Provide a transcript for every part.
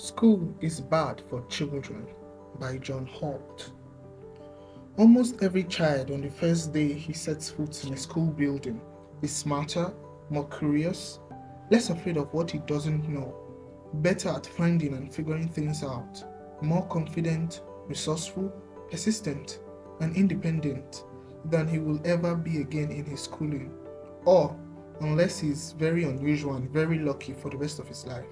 School is Bad for Children by John Holt. Almost every child on the first day he sets foot in a school building is smarter, more curious, less afraid of what he doesn't know, better at finding and figuring things out, more confident, resourceful, persistent, and independent than he will ever be again in his schooling, or unless he's very unusual and very lucky for the rest of his life.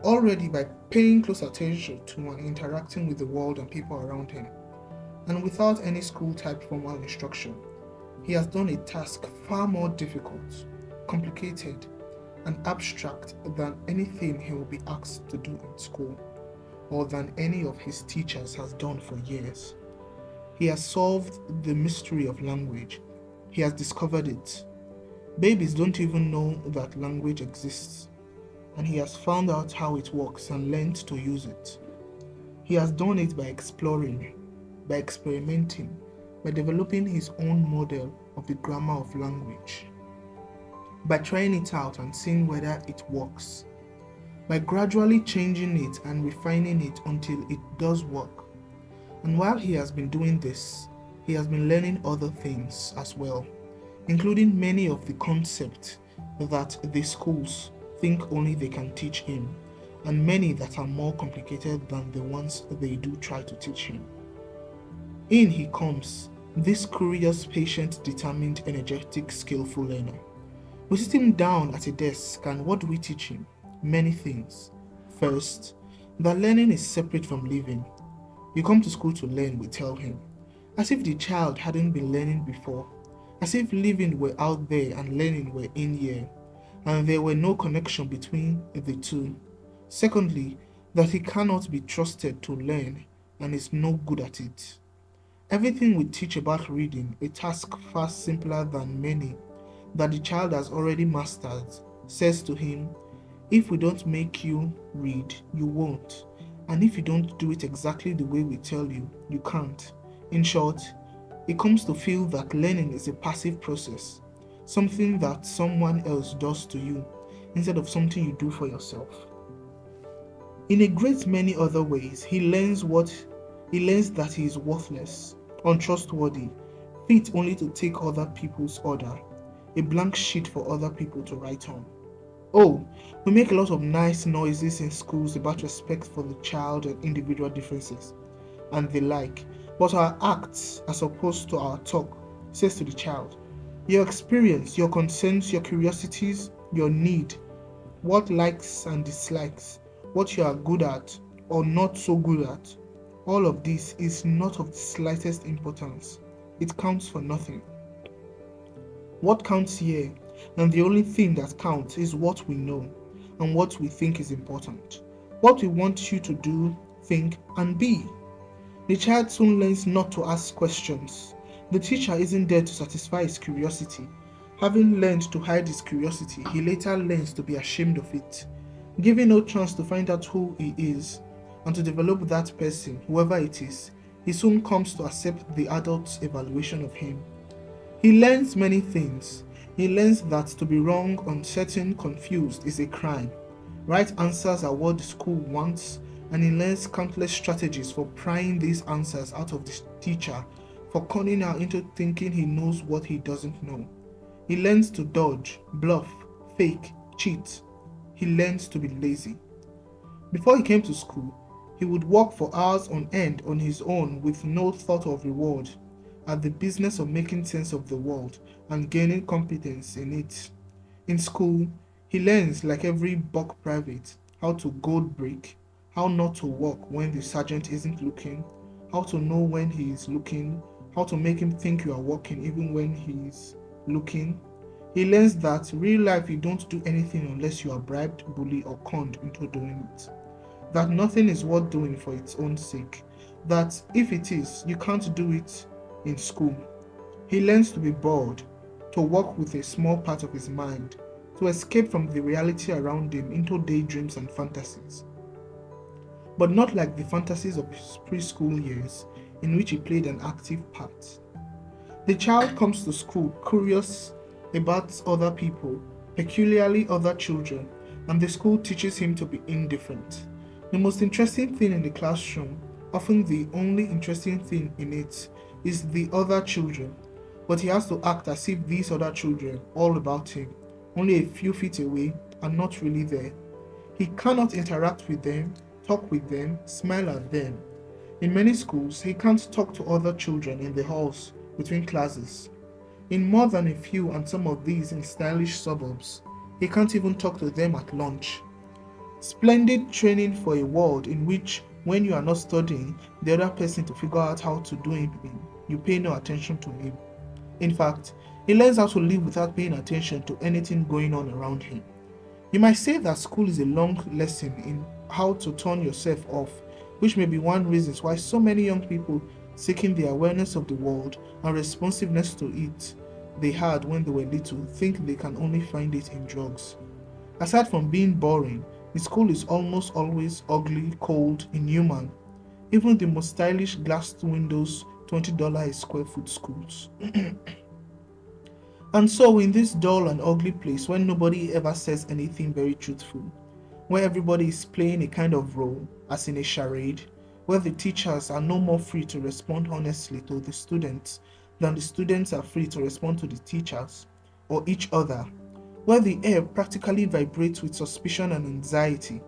Already by paying close attention to and interacting with the world and people around him, and without any school type formal instruction, he has done a task far more difficult, complicated, and abstract than anything he will be asked to do in school, or than any of his teachers has done for years. He has solved the mystery of language. He has discovered it. Babies don't even know that language exists, and he has found out how it works and learned to use it. He has done it by exploring, by experimenting, by developing his own model of the grammar of language, by trying it out and seeing whether it works, by gradually changing it and refining it until it does work. And while he has been doing this, he has been learning other things as well, including many of the concepts that the schools think only they can teach him, and many that are more complicated than the ones they do try to teach him. In he comes, this curious, patient, determined, energetic, skillful learner. We sit him down at a desk, and what do we teach him? Many things. First, that learning is separate from living. You come to school to learn, we tell him, as if the child hadn't been learning before, as if living were out there and learning were in here, and there were no connection between the two. Secondly, that he cannot be trusted to learn and is no good at it. Everything we teach about reading, a task far simpler than many that the child has already mastered, says to him, if we don't make you read, you won't. And if you don't do it exactly the way we tell you, you can't. In short, it comes to feel that learning is a passive process, something that someone else does to you instead of something you do for yourself. In a great many other ways, he learns that he is worthless, untrustworthy, fit only to take other people's order, a blank sheet for other people to write on. Oh, we make a lot of nice noises in schools about respect for the child and individual differences and the like, but our acts, as opposed to our talk, says to the child, your experience, your concerns, your curiosities, your need, what likes and dislikes, what you are good at or not so good at, all of this is not of the slightest importance. It counts for nothing. What counts here, and the only thing that counts, is what we know and what we think is important, what we want you to do, think, and be. The child soon learns not to ask questions. The teacher isn't there to satisfy his curiosity. Having learned to hide his curiosity, he later learns to be ashamed of it. Given no chance to find out who he is and to develop that person, whoever it is, he soon comes to accept the adult's evaluation of him. He learns many things. He learns that to be wrong, uncertain, confused is a crime. Right answers are what the school wants, and he learns countless strategies for prying these answers out of the teacher, for conning her into thinking he knows what he doesn't know. He learns to dodge, bluff, fake, cheat. He learns to be lazy. Before he came to school, he would work for hours on end on his own with no thought of reward, at the business of making sense of the world and gaining competence in it. In school, he learns, like every buck private, how to gold brick, how not to walk when the sergeant isn't looking, how to know when he is looking, how to make him think you are walking even when he is looking. He learns that real life you don't do anything unless you are bribed, bullied, or conned into doing it. That nothing is worth doing for its own sake. That if it is, you can't do it in school. He learns to be bored, to work with a small part of his mind, to escape from the reality around him into daydreams and fantasies. But not like the fantasies of his preschool years, in which he played an active part. The child comes to school curious about other people, peculiarly other children, and the school teaches him to be indifferent. The most interesting thing in the classroom, often the only interesting thing in it, is the other children. But he has to act as if these other children, all about him, only a few feet away, are not really there. He cannot interact with them, talk with them, smile at them. In many schools, he can't talk to other children in the halls between classes. In more than a few, and some of these in stylish suburbs, he can't even talk to them at lunch. Splendid training for a world in which, when you are not studying the other person to figure out how to do anything, you pay no attention to him. In fact, he learns how to live without paying attention to anything going on around him. You might say that school is a long lesson in how to turn yourself off, which may be one reason why so many young people seeking the awareness of the world and responsiveness to it they had when they were little think they can only find it in drugs. Aside from being boring, the school is almost always ugly, cold, inhuman. Even the most stylish glass windows $20 a square foot schools. And so, in this dull and ugly place where nobody ever says anything very truthful, where everybody is playing a kind of role, as in a charade, where the teachers are no more free to respond honestly to the students than the students are free to respond to the teachers or each other, where the air practically vibrates with suspicion and anxiety,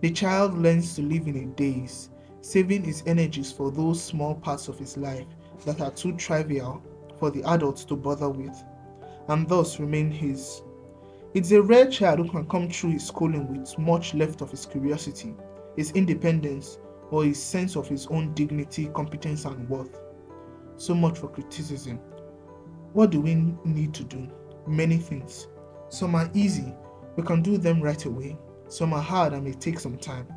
the child learns to live in a daze, saving his energies for those small parts of his life that are too trivial for the adults to bother with, and thus remain his. It's a rare child who can come through his schooling with much left of his curiosity, his independence, or his sense of his own dignity, competence, and worth. So much for criticism. What do we need to do? Many things. Some are easy, we can do them right away. Some are hard and may take some time.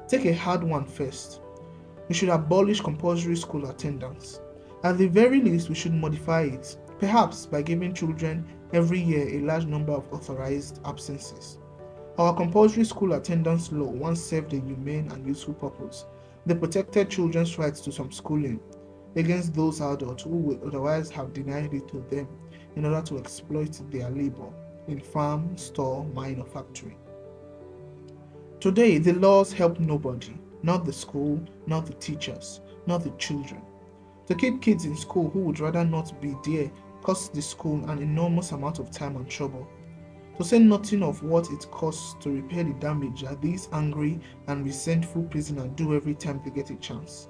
Take a hard one first. We should abolish compulsory school attendance. At the very least, we should modify it, perhaps by giving children every year a large number of authorized absences. Our compulsory school attendance law once served a humane and useful purpose. They protected children's rights to some schooling against those adults who would otherwise have denied it to them in order to exploit their labor in farm, store, mine, or factory. Today, the laws help nobody, not the school, not the teachers, not the children. To keep kids in school who would rather not be there costs the school an enormous amount of time and trouble. To say nothing of what it costs to repair the damage that these angry and resentful prisoners do every time they get a chance.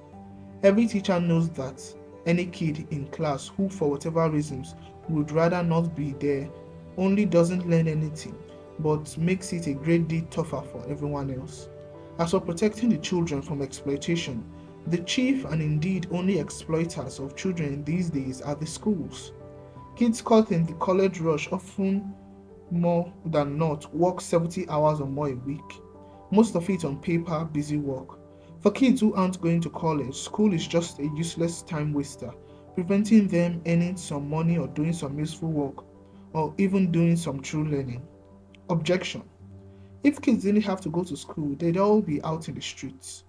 Every teacher knows that any kid in class who, for whatever reasons, would rather not be there only doesn't learn anything, but makes it a great deal tougher for everyone else. As for protecting the children from exploitation, the chief and indeed only exploiters of children these days are the schools. Kids caught in the college rush often more than not work 70 hours or more a week, most of it on paper, busy work. For kids who aren't going to college, school is just a useless time waster, preventing them earning some money or doing some useful work, or even doing some true learning. Objection. If kids didn't have to go to school, they'd all be out in the streets.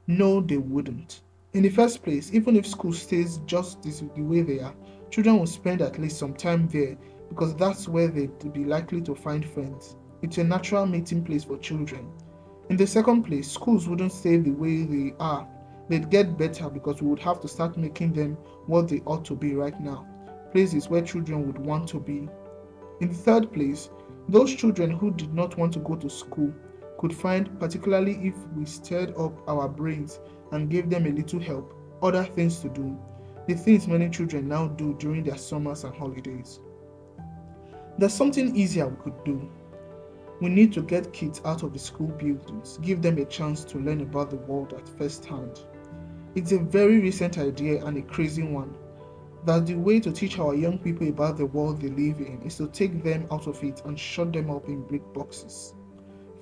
No, they wouldn't. In the first place, even if school stays just the way they are, children will spend at least some time there because that's where they'd be likely to find friends. It's a natural meeting place for children. In the second place, schools wouldn't stay the way they are. They'd get better because we would have to start making them what they ought to be right now, places where children would want to be. In the third place, those children who did not want to go to school could find, particularly if we stirred up our brains and gave them a little help, other things to do, the things many children now do during their summers and holidays. There's something easier we could do. We need to get kids out of the school buildings, give them a chance to learn about the world at first hand. It's a very recent idea and a crazy one, that the way to teach our young people about the world they live in is to take them out of it and shut them up in brick boxes.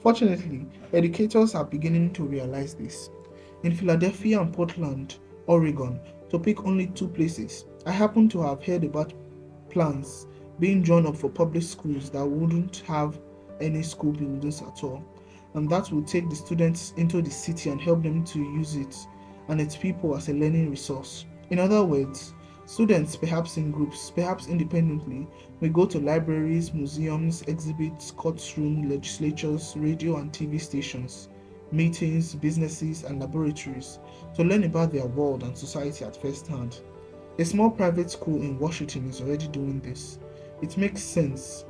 Fortunately, educators are beginning to realize this. In Philadelphia and Portland, Oregon, to pick only two places, I happen to have heard about plans being drawn up for public schools that wouldn't have any school buildings at all, and that will take the students into the city and help them to use it and its people as a learning resource. In other words, students, perhaps in groups, perhaps independently, may go to libraries, museums, exhibits, courtrooms, legislatures, radio and TV stations, meetings, businesses, and laboratories to learn about their world and society at first hand. A small private school in Washington is already doing this. It makes sense.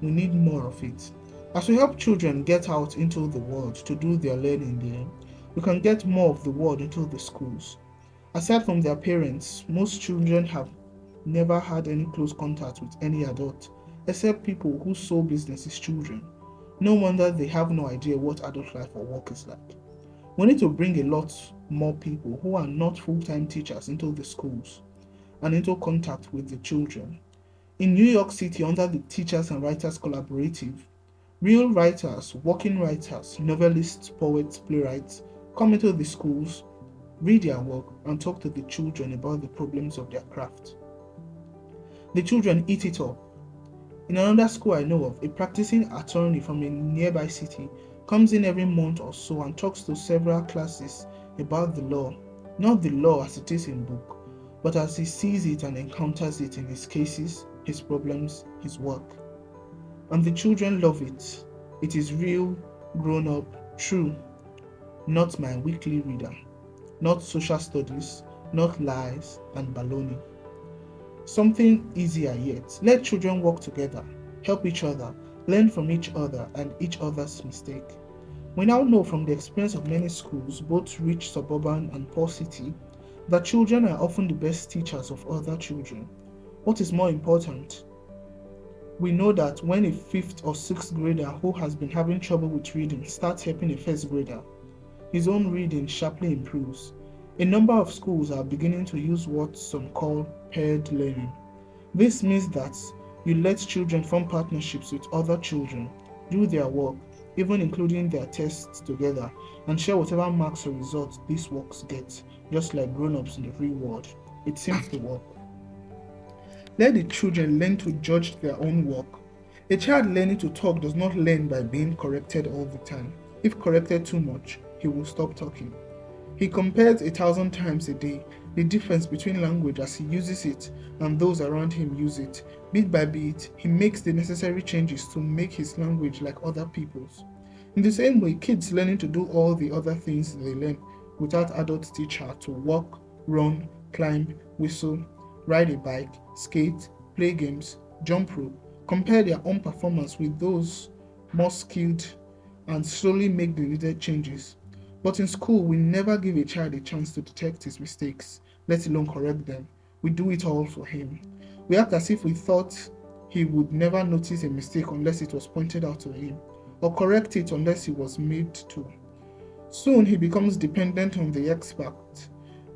We need more of it. As we help children get out into the world to do their learning there, we can get more of the world into the schools. Aside from their parents, most children have never had any close contact with any adult, except people who saw business as children. No wonder they have no idea what adult life or work is like. We need to bring a lot more people who are not full time teachers into the schools and into contact with the children. In New York City, under the Teachers and Writers Collaborative, real writers, working writers, novelists, poets, playwrights come into the schools, read their work, and talk to the children about the problems of their craft. The children eat it up. In another school I know of, a practicing attorney from a nearby city comes in every month or so and talks to several classes about the law. Not the law as it is in book, but as he sees it and encounters it in his cases, his problems, his work. And the children love it. It is real, grown up, true, not my weekly reader, not social studies, not lies and baloney. Something easier yet. Let children work together, help each other, learn from each other and each other's mistake. We now know from the experience of many schools, both rich suburban and poor city, that children are often the best teachers of other children. What is more important? We know that when a fifth or sixth grader who has been having trouble with reading starts helping a first grader, his own reading sharply improves. A number of schools are beginning to use what some call paired learning. This means that you let children form partnerships with other children, do their work, even including their tests together, and share whatever marks or results these works get, just like grown-ups in the real world. It seems to work. Let the children learn to judge their own work. A child learning to talk does not learn by being corrected all the time. If corrected too much, he will stop talking. He compares 1,000 times a day the difference between language as he uses it and those around him use it. Bit by bit, he makes the necessary changes to make his language like other people's. In the same way, kids learning to do all the other things they learn without adults teach how to walk, run, climb, whistle, ride a bike, skate, play games, jump rope, compare their own performance with those more skilled and slowly make the needed changes. But in school, we never give a child a chance to detect his mistakes, let alone correct them. We do it all for him. We act as if we thought he would never notice a mistake unless it was pointed out to him, or correct it unless he was made to. Soon he becomes dependent on the expert.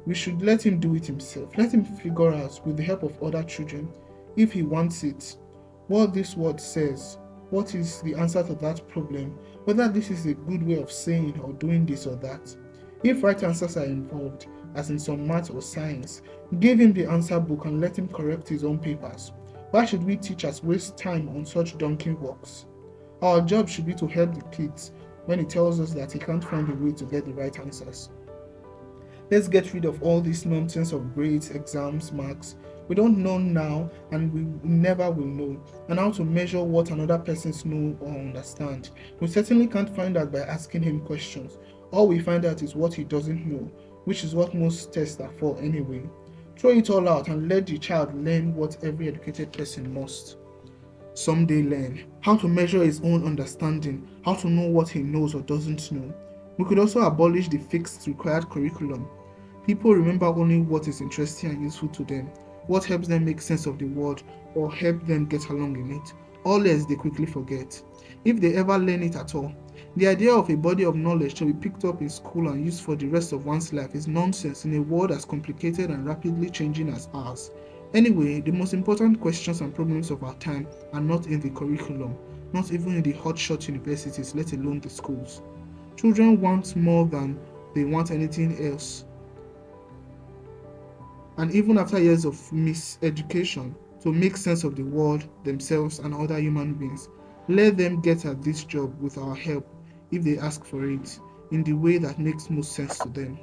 We should let him do it himself. Let him figure out, with the help of other children, if he wants it, what this word says, what is the answer to that problem, whether this is a good way of saying or doing this or that. If right answers are involved, as in some math or science, give him the answer book and let him correct his own papers. Why should we teachers waste time on such donkey works? Our job should be to help the kids when he tells us that he can't find a way to get the right answers. Let's get rid of all this nonsense of grades, exams, marks. We don't know now and we never will know. And how to measure what another person's know or understand. We certainly can't find out by asking him questions. All we find out is what he doesn't know, which is what most tests are for anyway. Throw it all out and let the child learn what every educated person must someday learn. How to measure his own understanding, how to know what he knows or doesn't know. We could also abolish the fixed required curriculum. People remember only what is interesting and useful to them, what helps them make sense of the world or help them get along in it. All else they quickly forget, if they ever learn it at all. The idea of a body of knowledge to be picked up in school and used for the rest of one's life is nonsense in a world as complicated and rapidly changing as ours. Anyway, the most important questions and problems of our time are not in the curriculum, not even in the hotshot universities, let alone the schools. Children want more than they want anything else. And even after years of miseducation, to make sense of the world, themselves, and other human beings, let them get at this job with our help if they ask for it, in the way that makes most sense to them.